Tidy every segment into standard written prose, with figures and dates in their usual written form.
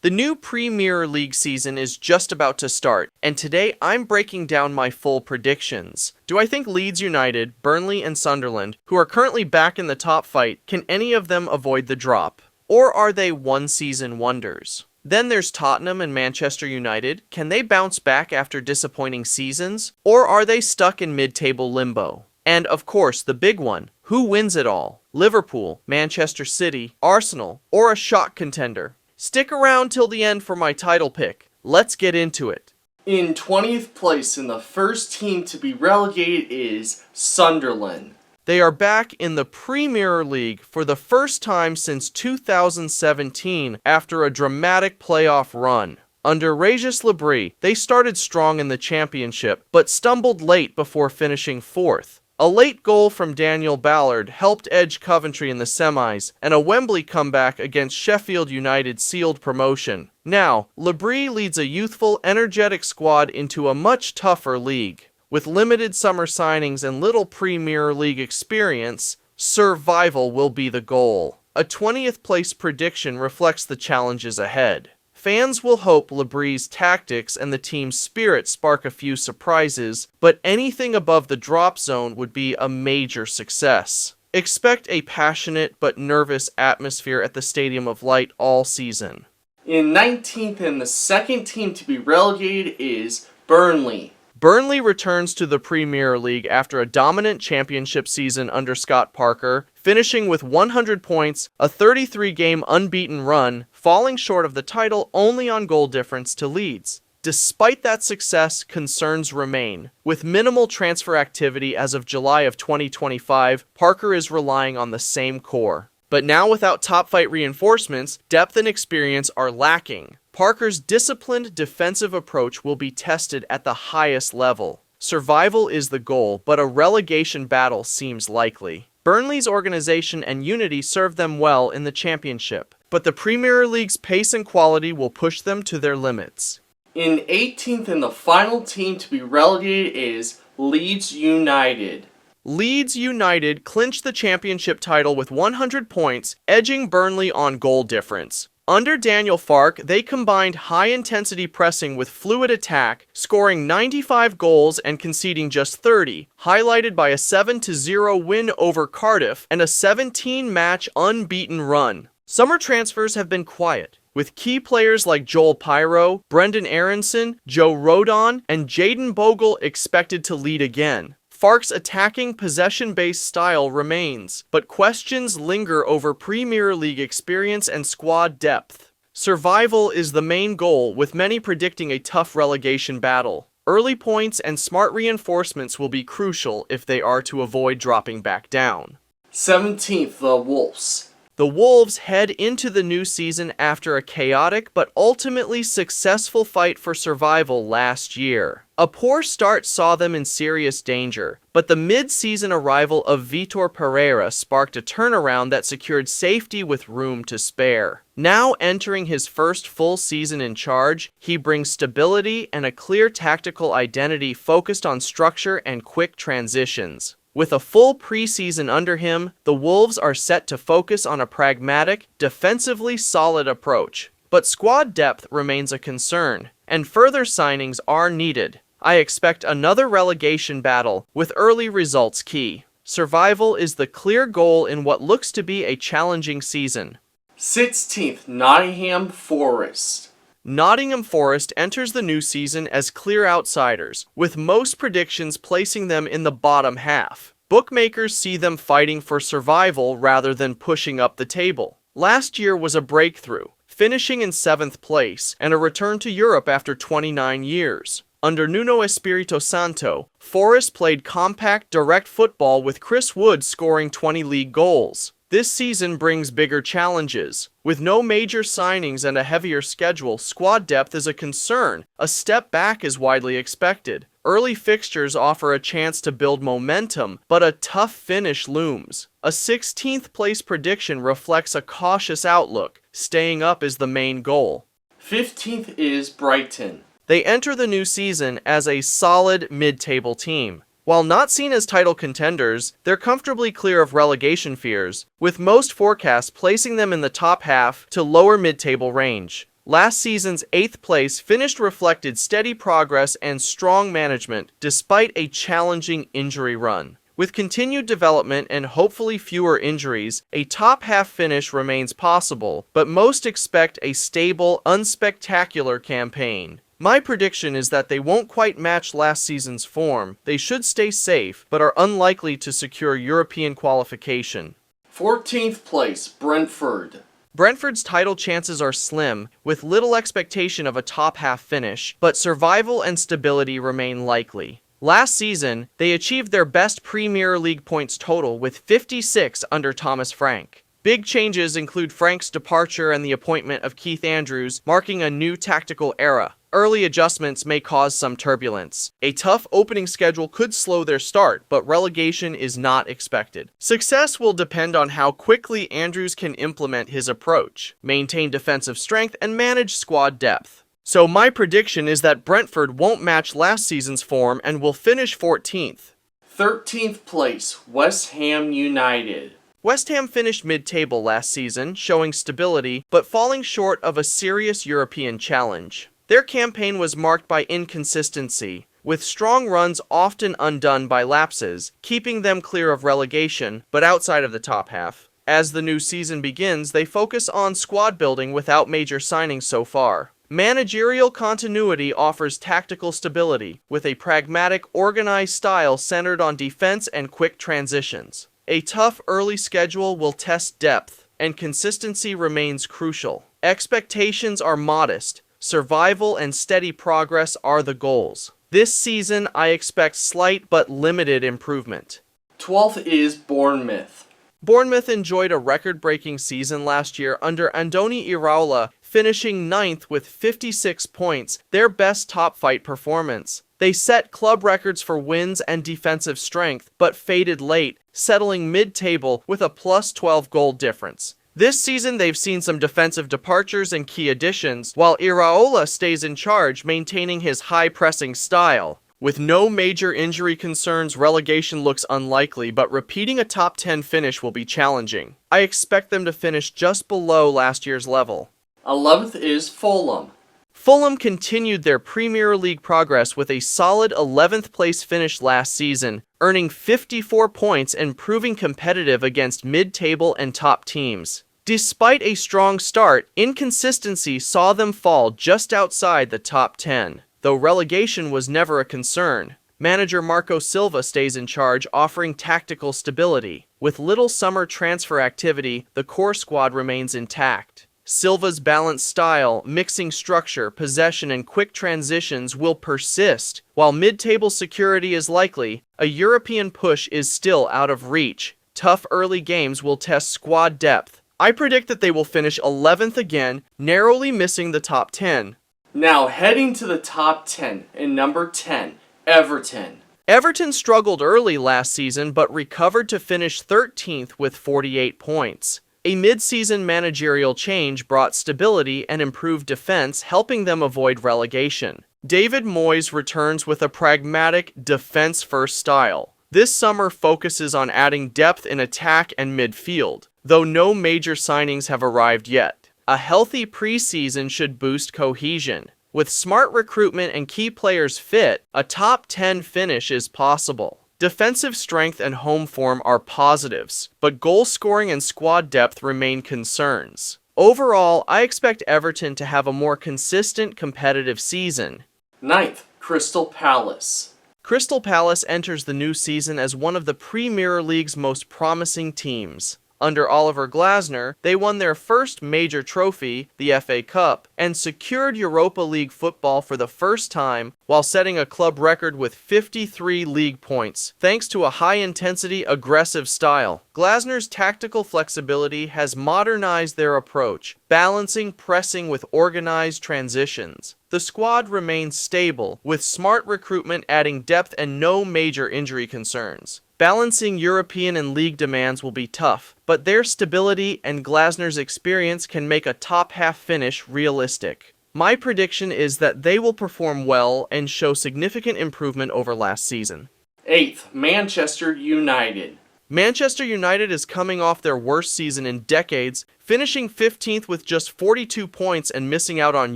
The new Premier League season is just about to start, and today I'm breaking down my full predictions. Do I think Leeds United, Burnley, and Sunderland, who are currently back in the top fight, can any of them avoid the drop? Or are they one-season wonders? Then there's Tottenham and Manchester United. Can they bounce back after disappointing seasons? Or are they stuck in mid-table limbo? And of course, the big one, who wins it all? Liverpool, Manchester City, Arsenal, or a shock contender? Stick around till the end for my title pick. Let's get into it. In 20th place and the first team to be relegated is Sunderland. They are back in the Premier League for the first time since 2017 after a dramatic playoff run. Under Régis Lebris, they started strong in the championship, but stumbled late before finishing fourth. A late goal from Daniel Ballard helped edge Coventry in the semis, and a Wembley comeback against Sheffield United sealed promotion. Now, Lebris leads a youthful, energetic squad into a much tougher league. With limited summer signings and little Premier League experience, survival will be the goal. A 20th place prediction reflects the challenges ahead. Fans will hope Lebris' tactics and the team's spirit spark a few surprises, but anything above the drop zone would be a major success. Expect a passionate but nervous atmosphere at the Stadium of Light all season. In 19th and the second team to be relegated is Burnley. Burnley returns to the Premier League after a dominant championship season under Scott Parker, finishing with 100 points, a 33-game unbeaten run, falling short of the title only on goal difference to Leeds. Despite that success, concerns remain. With minimal transfer activity as of July of 2025, Parker is relying on the same core. But now without top-flight reinforcements, depth and experience are lacking. Parker's disciplined defensive approach will be tested at the highest level. Survival is the goal, but a relegation battle seems likely. Burnley's organization and unity serve them well in the championship, but the Premier League's pace and quality will push them to their limits. In 18th and the final team to be relegated is Leeds United. Leeds United clinched the championship title with 100 points, edging Burnley on goal difference. Under Daniel Farke, they combined high-intensity pressing with fluid attack, scoring 95 goals and conceding just 30, highlighted by a 7-0 win over Cardiff and a 17-match unbeaten run. Summer transfers have been quiet, with key players like Joel Pyro, Brendan Aronson, Joe Rodon, and Jayden Bogle expected to lead again. Farke's attacking, possession-based style remains, but questions linger over Premier League experience and squad depth. Survival is the main goal, with many predicting a tough relegation battle. Early points and smart reinforcements will be crucial if they are to avoid dropping back down. 17th, the Wolves. The Wolves head into the new season after a chaotic but ultimately successful fight for survival last year. A poor start saw them in serious danger, but the mid-season arrival of Vitor Pereira sparked a turnaround that secured safety with room to spare. Now entering his first full season in charge, he brings stability and a clear tactical identity focused on structure and quick transitions. With a full preseason under him, the Wolves are set to focus on a pragmatic, defensively solid approach. But squad depth remains a concern, and further signings are needed. I expect another relegation battle, with early results key. Survival is the clear goal in what looks to be a challenging season. 16th, Nottingham Forest. Nottingham Forest enters the new season as clear outsiders, with most predictions placing them in the bottom half. Bookmakers see them fighting for survival rather than pushing up the table. Last year was a breakthrough, finishing in 7th place, and a return to Europe after 29 years. Under Nuno Espirito Santo, Forest played compact, direct football with Chris Wood scoring 20 league goals. This season brings bigger challenges. With no major signings and a heavier schedule, squad depth is a concern. A step back is widely expected. Early fixtures offer a chance to build momentum, but a tough finish looms. A 16th place prediction reflects a cautious outlook. Staying up is the main goal. 15th is Brighton. They enter the new season as a solid mid-table team. While not seen as title contenders, they're comfortably clear of relegation fears, with most forecasts placing them in the top half to lower mid-table range. Last season's 8th place finish reflected steady progress and strong management despite a challenging injury run. With continued development and hopefully fewer injuries, a top-half finish remains possible, but most expect a stable, unspectacular campaign. My prediction is that they won't quite match last season's form. They should stay safe, but are unlikely to secure European qualification. 14th place, Brentford. Brentford's title chances are slim, with little expectation of a top-half finish, but survival and stability remain likely. Last season, they achieved their best Premier League points total with 56 under Thomas Frank. Big changes include Frank's departure and the appointment of Keith Andrews, marking a new tactical era. Early adjustments may cause some turbulence. A tough opening schedule could slow their start, but relegation is not expected. Success will depend on how quickly Andrews can implement his approach, maintain defensive strength, and manage squad depth. So my prediction is that Brentford won't match last season's form and will finish 14th. 13th place, West Ham United. West Ham finished mid-table last season, showing stability, but falling short of a serious European challenge. Their campaign was marked by inconsistency, with strong runs often undone by lapses, keeping them clear of relegation, but outside of the top half. As the new season begins, they focus on squad building without major signings so far. Managerial continuity offers tactical stability, with a pragmatic, organized style centered on defense and quick transitions. A tough early schedule will test depth, and consistency remains crucial. Expectations are modest. Survival and steady progress are the goals. This season, I expect slight but limited improvement. 12th is Bournemouth. Bournemouth enjoyed a record-breaking season last year under Andoni Iraola, finishing 9th with 56 points, their best top-flight performance. They set club records for wins and defensive strength, but faded late, settling mid-table with a plus 12 goal difference. This season, they've seen some defensive departures and key additions, while Iraola stays in charge, maintaining his high-pressing style. With no major injury concerns, relegation looks unlikely, but repeating a top 10 finish will be challenging. I expect them to finish just below last year's level. 11th is Fulham. Fulham continued their Premier League progress with a solid 11th place finish last season, earning 54 points and proving competitive against mid-table and top teams. Despite a strong start, inconsistency saw them fall just outside the top 10. Though relegation was never a concern, manager Marco Silva stays in charge, offering tactical stability. With little summer transfer activity, the core squad remains intact. Silva's balanced style, mixing structure, possession, and quick transitions will persist. While mid-table security is likely, a European push is still out of reach. Tough early games will test squad depth. I predict that they will finish 11th again, narrowly missing the top 10. Now heading to the top 10, in number 10, Everton. Everton struggled early last season but recovered to finish 13th with 48 points. A mid-season managerial change brought stability and improved defense, helping them avoid relegation. David Moyes returns with a pragmatic, defense-first style. This summer focuses on adding depth in attack and midfield, though no major signings have arrived yet. A healthy preseason should boost cohesion. With smart recruitment and key players fit, a top 10 finish is possible. Defensive strength and home form are positives, but goal scoring and squad depth remain concerns. Overall, I expect Everton to have a more consistent, competitive season. 9th, Crystal Palace. Crystal Palace enters the new season as one of the Premier League's most promising teams. Under Oliver Glasner, they won their first major trophy, the FA Cup, and secured Europa League football for the first time while setting a club record with 53 league points, thanks to a high-intensity, aggressive style. Glasner's tactical flexibility has modernized their approach, balancing pressing with organized transitions. The squad remains stable, with smart recruitment adding depth and no major injury concerns. Balancing European and league demands will be tough, but their stability and Glasner's experience can make a top-half finish realistic. My prediction is that they will perform well and show significant improvement over last season. 8th, Manchester United. Manchester United is coming off their worst season in decades, finishing 15th with just 42 points and missing out on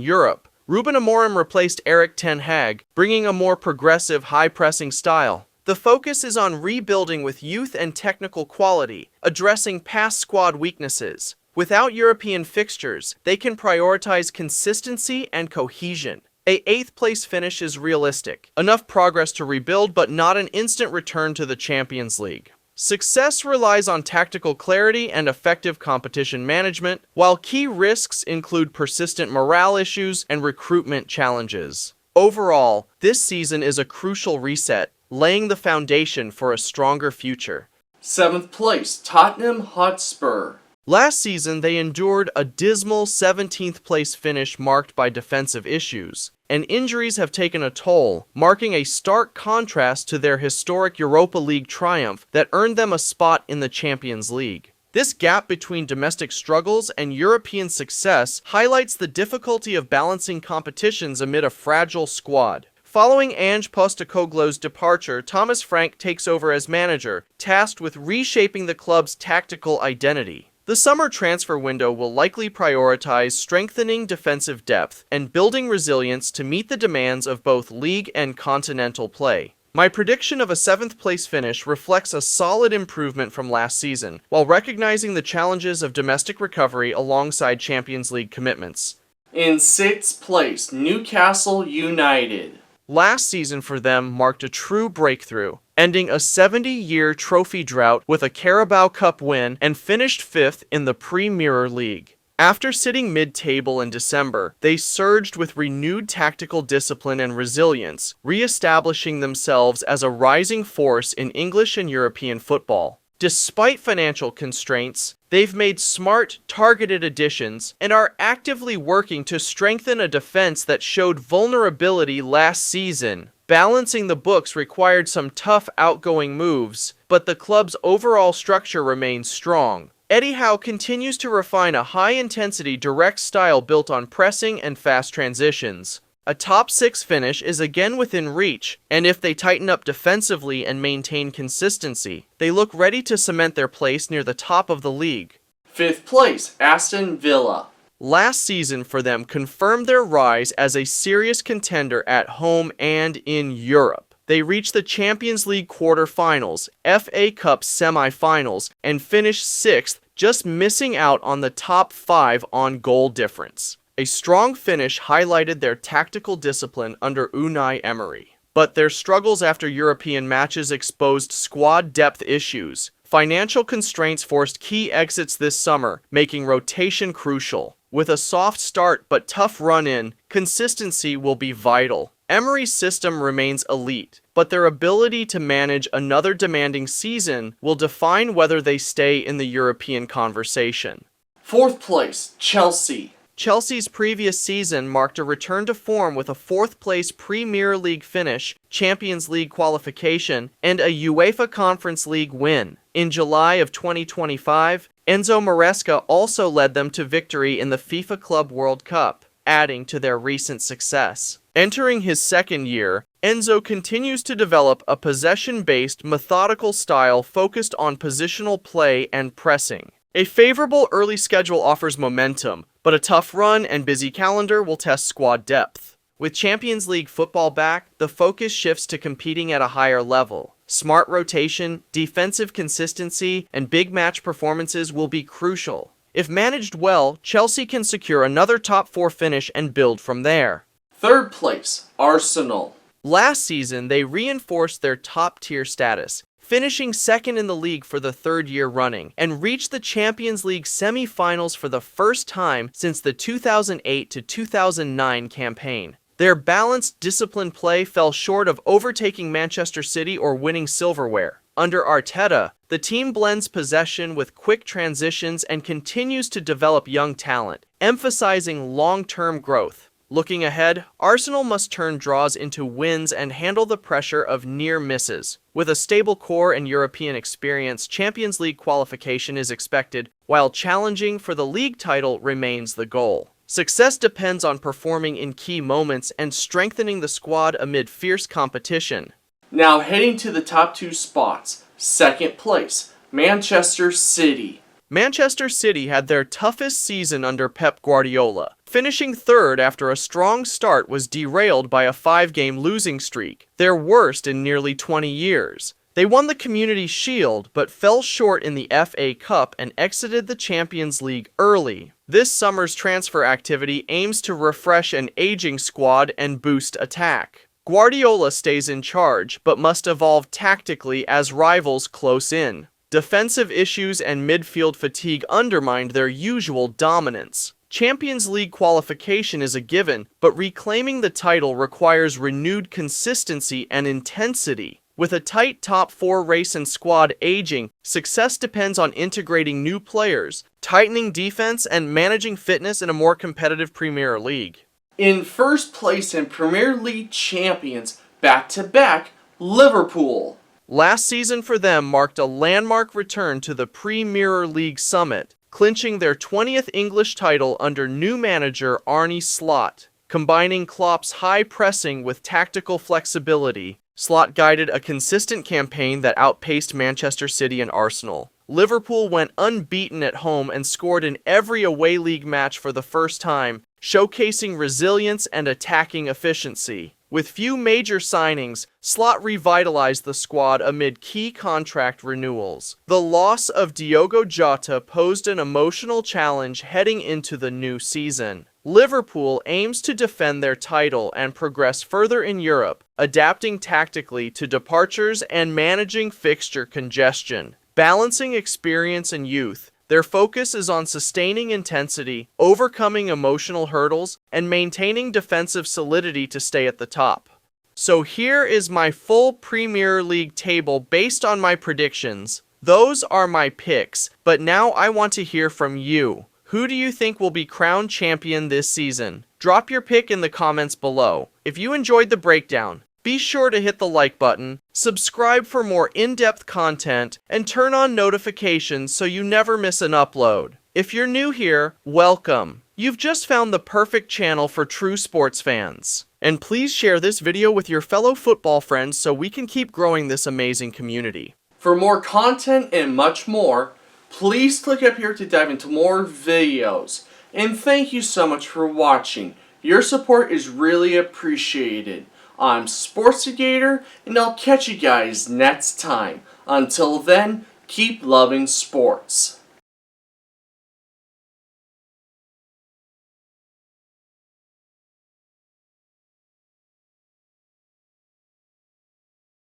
Europe. Ruben Amorim replaced Erik ten Hag, bringing a more progressive, high-pressing style. The focus is on rebuilding with youth and technical quality, addressing past squad weaknesses. Without European fixtures, they can prioritize consistency and cohesion. A 8th place finish is realistic, enough progress to rebuild but not an instant return to the Champions League. Success relies on tactical clarity and effective competition management, while key risks include persistent morale issues and recruitment challenges. Overall, this season is a crucial reset, laying the foundation for a stronger future. 7th place, Tottenham Hotspur. Last season, they endured a dismal 17th place finish marked by defensive issues, and injuries have taken a toll, marking a stark contrast to their historic Europa League triumph that earned them a spot in the Champions League. This gap between domestic struggles and European success highlights the difficulty of balancing competitions amid a fragile squad. Following Ange Postecoglou's departure, Thomas Frank takes over as manager, tasked with reshaping the club's tactical identity. The summer transfer window will likely prioritize strengthening defensive depth and building resilience to meet the demands of both league and continental play. My prediction of a 7th place finish reflects a solid improvement from last season, while recognizing the challenges of domestic recovery alongside Champions League commitments. In 6th place, Newcastle United. Last season for them marked a true breakthrough, ending a 70-year trophy drought with a Carabao Cup win and finished 5th in the Premier League. After sitting mid-table in December, they surged with renewed tactical discipline and resilience, re-establishing themselves as a rising force in English and European football. Despite financial constraints, they've made smart, targeted additions and are actively working to strengthen a defense that showed vulnerability last season. Balancing the books required some tough outgoing moves, but the club's overall structure remains strong. Eddie Howe continues to refine a high-intensity direct style built on pressing and fast transitions. A top 6 finish is again within reach, and if they tighten up defensively and maintain consistency, they look ready to cement their place near the top of the league. 5th place, Aston Villa. Last season for them confirmed their rise as a serious contender at home and in Europe. They reached the Champions League quarter-finals, FA Cup semi-finals, and finished 6th, just missing out on the top 5 on goal difference. A strong finish highlighted their tactical discipline under Unai Emery. But their struggles after European matches exposed squad depth issues. Financial constraints forced key exits this summer, making rotation crucial. With a soft start but tough run-in, consistency will be vital. Emery's system remains elite, but their ability to manage another demanding season will define whether they stay in the European conversation. 4th place, Chelsea. Chelsea's previous season marked a return to form with a 4th place Premier League finish, Champions League qualification, and a UEFA Conference League win. In July of 2025, Enzo Maresca also led them to victory in the FIFA Club World Cup, adding to their recent success. Entering his 2nd year, Enzo continues to develop a possession-based, methodical style focused on positional play and pressing. A favorable early schedule offers momentum, but a tough run and busy calendar will test squad depth. With Champions League football back, the focus shifts to competing at a higher level. Smart rotation, defensive consistency, and big match performances will be crucial. If managed well, Chelsea can secure another top 4 finish and build from there. 3rd place, Arsenal. Last season, they reinforced their top-tier status, finishing 2nd in the league for the 3rd year running, and reached the Champions League semi-finals for the first time since the 2008 to 2009 campaign. Their balanced, disciplined play fell short of overtaking Manchester City or winning silverware. Under Arteta, the team blends possession with quick transitions and continues to develop young talent, emphasizing long-term growth. Looking ahead, Arsenal must turn draws into wins and handle the pressure of near misses. With a stable core and European experience, Champions League qualification is expected, while challenging for the league title remains the goal. Success depends on performing in key moments and strengthening the squad amid fierce competition. Now heading to the top 2 spots. 2nd place, Manchester City. Manchester City had their toughest season under Pep Guardiola. Finishing third after a strong start was derailed by a 5-game losing streak, their worst in nearly 20 years. They won the Community Shield, but fell short in the FA Cup and exited the Champions League early. This summer's transfer activity aims to refresh an aging squad and boost attack. Guardiola stays in charge, but must evolve tactically as rivals close in. Defensive issues and midfield fatigue undermined their usual dominance. Champions League qualification is a given, but reclaiming the title requires renewed consistency and intensity. With a tight top 4 race and squad aging, success depends on integrating new players, tightening defense, and managing fitness in a more competitive Premier League. In first place and Premier League champions, back-to-back, Liverpool. Last season for them marked a landmark return to the Premier League summit, clinching their 20th English title under new manager Arne Slot. Combining Klopp's high pressing with tactical flexibility, Slot guided a consistent campaign that outpaced Manchester City and Arsenal. Liverpool went unbeaten at home and scored in every away league match for the first time, showcasing resilience and attacking efficiency. With few major signings, Slot revitalized the squad amid key contract renewals. The loss of Diogo Jota posed an emotional challenge heading into the new season. Liverpool aims to defend their title and progress further in Europe, adapting tactically to departures and managing fixture congestion. Balancing experience and youth, their focus is on sustaining intensity, overcoming emotional hurdles, and maintaining defensive solidity to stay at the top. So here is my full Premier League table based on my predictions. Those are my picks, but now I want to hear from you. Who do you think will be crowned champion this season? Drop your pick in the comments below. If you enjoyed the breakdown, be sure to hit the like button, subscribe for more in-depth content, and turn on notifications so you never miss an upload. If you're new here, welcome. You've just found the perfect channel for true sports fans. And please share this video with your fellow football friends so we can keep growing this amazing community. For more content and much more, please click up here to dive into more videos. And thank you so much for watching. Your support is really appreciated. I'm Sportstigator, and I'll catch you guys next time. Until then, keep loving sports.